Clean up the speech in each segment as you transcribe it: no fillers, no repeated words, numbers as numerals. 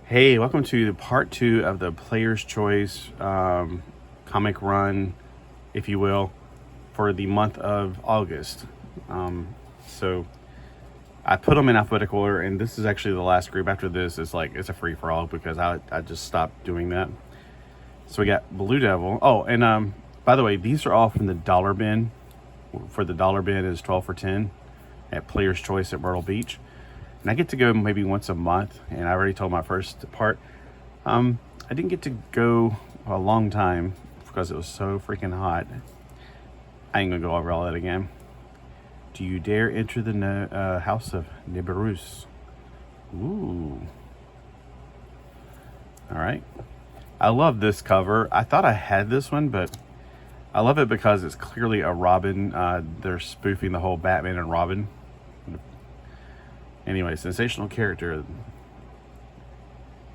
Hey, welcome to part 2 of the Player's Choice comic run, if you will, for the month of August. So I put them in alphabetical order, and this is actually the last group. After this, it's a free-for-all because I just stopped doing that. So we got Blue Devil. Oh, and by the way, these are all from the dollar bin. For the dollar bin is 12 for 10 at Player's Choice at Myrtle Beach. And I get to go maybe once a month, and I already told my first part. I didn't get to go a long time because it was so freaking hot. I ain't gonna go over all that again. Do you dare enter the house of Nibarus? Ooh. All right. I love this cover. I thought I had this one, but I love it because it's clearly a Robin. They're spoofing the whole Batman and Robin. Anyway, sensational character.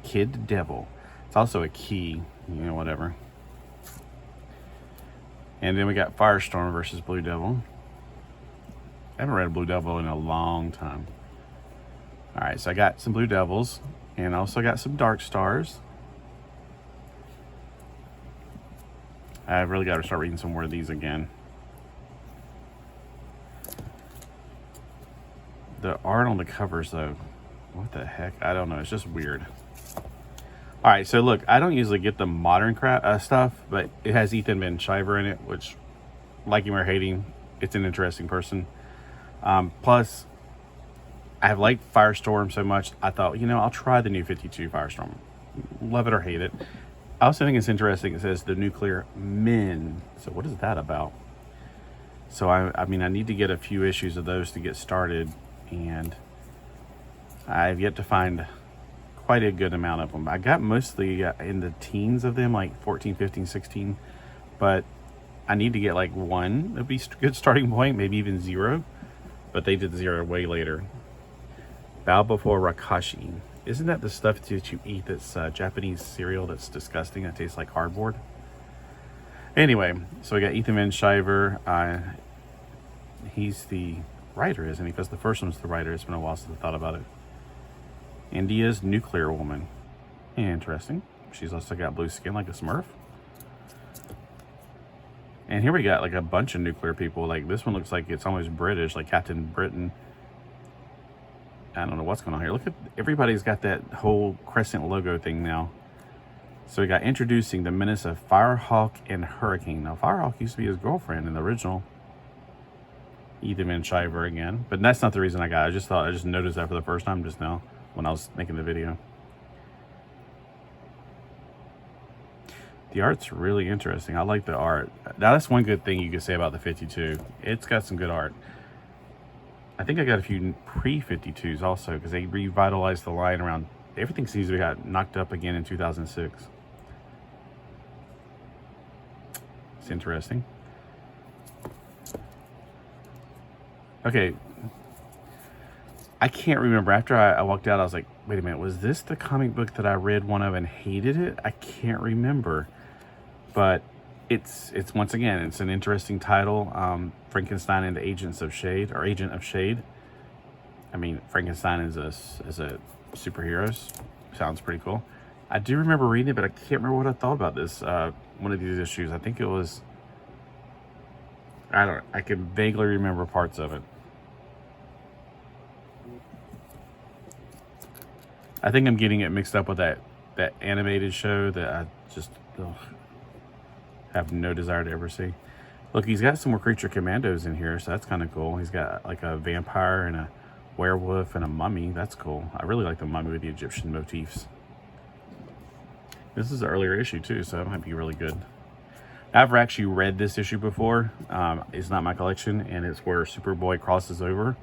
Kid Devil. It's also a key, whatever. And then we got Firestorm versus Blue Devil. I haven't read Blue Devil in a long time. Alright, so I got some Blue Devils. And I also got some Dark Stars. I've really got to start reading some more of these again. The art on the covers, though, what the heck? I don't know. It's just weird. All right, so look, I don't usually get the modern stuff, but it has Ethan Van Sciver in it, which, like him or hating, it's an interesting person. Plus, I have liked Firestorm so much, I thought, I'll try the new 52 Firestorm. Love it or hate it. I also think it's interesting. It says the Nuclear Men. So what is that about? So I mean, I need to get a few issues of those to get started. And I've yet to find quite a good amount of them. I got mostly in the teens of them, like 14, 15, 16. But I need to get like one. That'd be a good starting point, maybe even 0. But they did 0 way later. Bow before Rakashi. Isn't that the stuff that you eat that's Japanese cereal that's disgusting? That tastes like cardboard? Anyway, so we got Ethan Van Sciver. He's the writer, isn't he? Because the first one's the writer. It's been a while since I thought about it. India's Nuclear Woman. Interesting. She's also got blue skin like a Smurf. And here we got like a bunch of nuclear people. Like this one looks like it's almost British, like Captain Britain. I don't know what's going on here. Look at everybody's got that whole crescent logo thing now. So we got introducing the menace of Firehawk and Hurricane. Now Firehawk used to be his girlfriend in the original. Ethan Van Sciver again, but that's not the reason I got it. I just noticed that for the first time just now when I was making the video. The art's really interesting. I like the art. Now that's one good thing you could say about the 52. It's got some good art. I think I got a few pre-52s also because they revitalized the line around. Everything seems to be got knocked up again in 2006. It's interesting. Okay, I can't remember. After I walked out, I was like, wait a minute, was this the comic book that I read one of and hated it? I can't remember. But it's once again, it's an interesting title. Frankenstein and the Agents of Shade, or Agent of Shade. I mean, Frankenstein is a superhero. Sounds pretty cool. I do remember reading it, but I can't remember what I thought about this. One of these issues. I think it was, I can vaguely remember parts of it. I think I'm getting it mixed up with that animated show that I just have no desire to ever see. Look, he's got some more creature commandos in here, so that's kind of cool. He's got like a vampire and a werewolf and a mummy. That's cool. I really like the mummy with the Egyptian motifs. This is an earlier issue too, so that might be really good. I've actually read this issue before. It's not my collection, and it's where Superboy crosses over.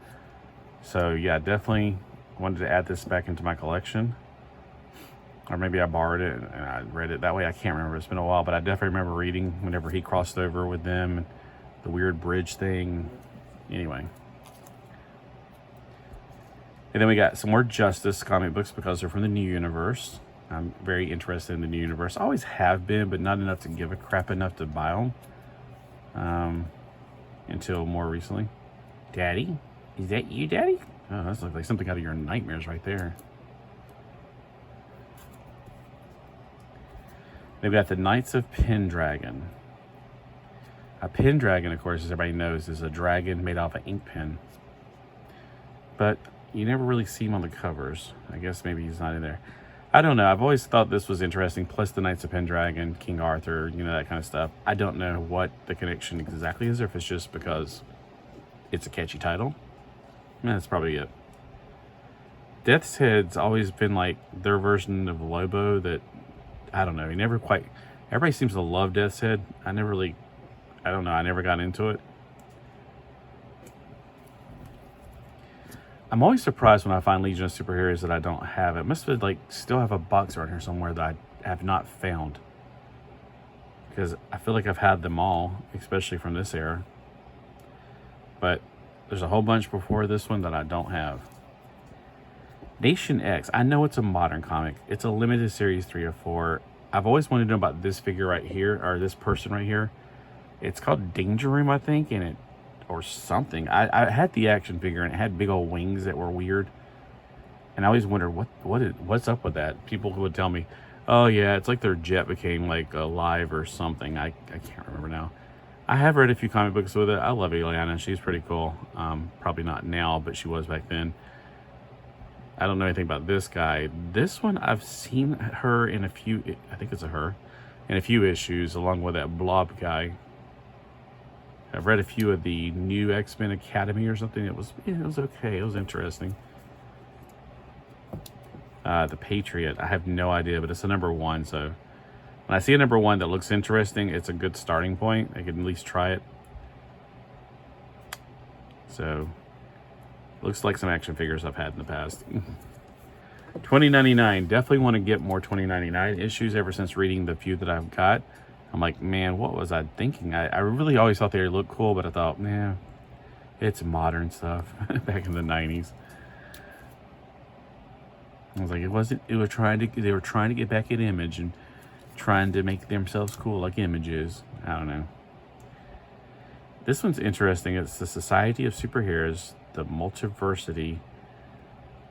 So yeah, definitely wanted to add this back into my collection. Or maybe I borrowed it and I read it that way. I can't remember. It's been a while, but I definitely remember reading whenever he crossed over with them, the weird bridge thing. Anyway. And then we got some more Justice comic books because they're from the New Universe. I'm very interested in the New Universe. I always have been, but not enough to give a crap enough to buy them. Until more recently. Daddy? Is that you, Daddy? Oh, that looks like something out of your nightmares right there. They've got the Knights of Pendragon. A Pendragon, of course, as everybody knows, is a dragon made off an ink pen. But you never really see him on the covers. I guess maybe he's not in there. I don't know. I've always thought this was interesting. Plus the Knights of Pendragon, King Arthur, that kind of stuff. I don't know what the connection exactly is, or if it's just because it's a catchy title. That's probably it. Death's Head's always been like their version of Lobo that, I don't know, he never quite... Everybody seems to love Death's Head. I never got into it. I'm always surprised when I find Legion of Superheroes that I don't have. It must have still have a box around here somewhere that I have not found. Because I feel like I've had them all, especially from this era. But there's a whole bunch before this one that I don't have. Nation X. I know it's a modern comic. It's a limited series 3 of 4. I've always wanted to know about this figure right here, or this person right here. It's called Danger Room, I think, or something. I had the action figure, and it had big old wings that were weird. And I always wondered, what's up with that? People would tell me, oh yeah, it's like their jet became like alive or something. I can't remember now. I have read a few comic books with it. I love Ileana. She's pretty cool. Probably not now, but she was back then. I don't know anything about this guy. This one, I've seen her in a few, I think it's her, in a few issues, along with that Blob guy. I've read a few of the new X-Men Academy or something. It was okay. It was interesting. The Patriot. I have no idea, but it's a number 1. So when I see a number 1 that looks interesting, it's a good starting point. I can at least try it. So looks like some action figures I've had in the past. 2099. Definitely want to get more 2099 issues ever since reading the few that I've got. I'm like, man, what was I thinking? I really always thought they looked cool, but I thought, man, it's modern stuff back in the 90s. I was like, they were trying to get back at Image and trying to make themselves cool like Image is. I don't know. This one's interesting. It's the Society of Superheroes, the Multiversity.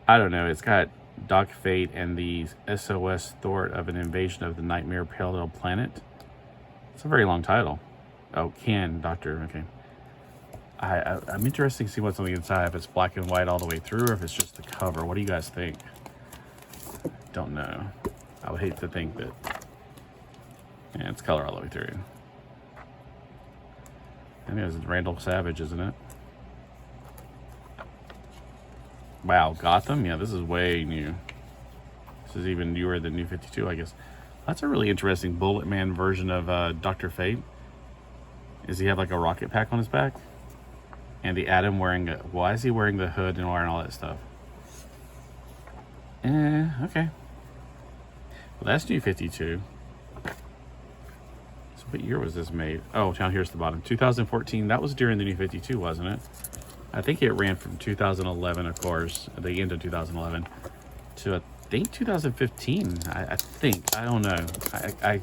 I don't know. It's got Doc Fate and the SOS thwart of an invasion of the Nightmare Parallel Planet. It's a very long title. Oh, Doctor, okay. I'm interested to see what's on the inside, if it's black and white all the way through, or if it's just the cover. What do you guys think? Don't know. I would hate to think that... Yeah, it's color all the way through. I think it's Randall Savage, isn't it? Wow, Gotham? Yeah, this is way new. This is even newer than New 52, I guess. That's a really interesting Bullet Man version of Dr. Fate. Does he have like a rocket pack on his back? And the Atom wearing why is he wearing the hood and wearing all that stuff? Okay. Well, that's New 52. So what year was this made? Oh, down here's the bottom. 2014. That was during the New 52, wasn't it? I think it ran from 2011, of course, at the end of 2011, to I think 2015. I think. I don't know. I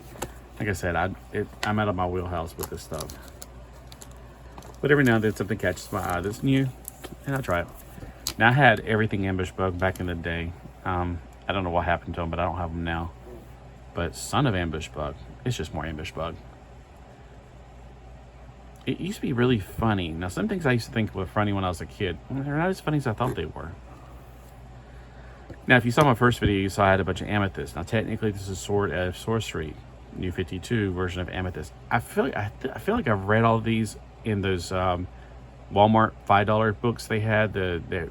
like I said, I'm out of my wheelhouse with this stuff. But every now and then something catches my eye that's new, and I'll try it. Now, I had everything Ambush Bug back in the day. I don't know what happened to them, but I don't have them now. But Son of Ambush Bug, it's just more Ambush Bug. It used to be really funny. Now, some things I used to think were funny when I was a kid, they're not as funny as I thought they were. Now, if you saw my first video, you saw I had a bunch of Amethyst. Now, technically, this is Sword of Sorcery, New 52 version of Amethyst. I feel like I've read all of these in those Walmart $5 books they had. They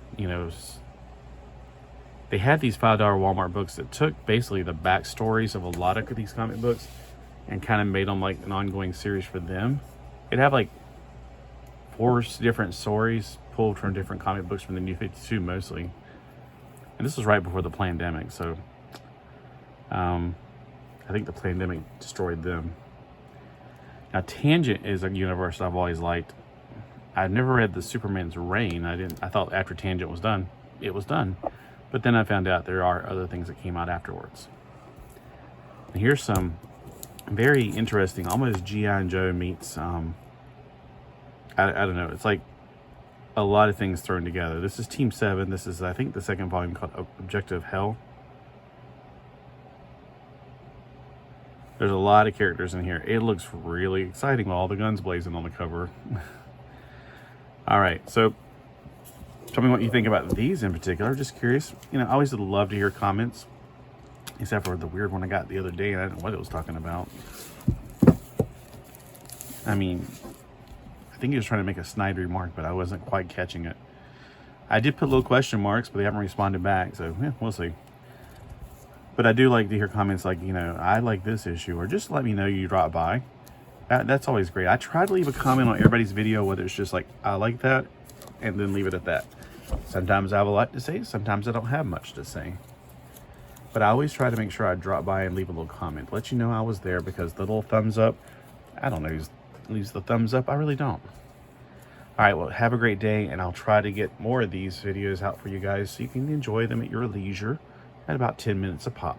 had these $5 Walmart books that took basically the backstories of a lot of these comic books and kind of made them like an ongoing series for them. It'd have like 4 different stories pulled from different comic books from the New 52 mostly. And this was right before the pandemic, so I think the pandemic destroyed them. Now, Tangent is a universe I've always liked. I've never read the Superman's Reign. I thought after Tangent was done, it was done. But then I found out there are other things that came out afterwards. And here's some very interesting, almost G.I. Joe meets, I don't know, it's like a lot of things thrown together. This is Team 7. This is, I think, the second volume called Objective Hell. There's a lot of characters in here. It looks really exciting with all the guns blazing on the cover. All right, so tell me what you think about these in particular. Just curious. You know, I always love to hear comments, except for the weird one I got the other day, and I didn't know what it was talking about. I mean, I think he was trying to make a snide remark, but I wasn't quite catching it. I did put little question marks, but they haven't responded back, so yeah, we'll see. But I do like to hear comments like, you know, I like this issue, or just let me know you drop by. That's always great. I try to leave a comment on everybody's video, whether it's just like, I like that, and then leave it at that. Sometimes I have a lot to say, sometimes I don't have much to say. But I always try to make sure I drop by and leave a little comment, let you know I was there, because the little thumbs up, I don't know who leaves the thumbs up. I really don't. All right, well, have a great day, and I'll try to get more of these videos out for you guys so you can enjoy them at your leisure at about 10 minutes a pop.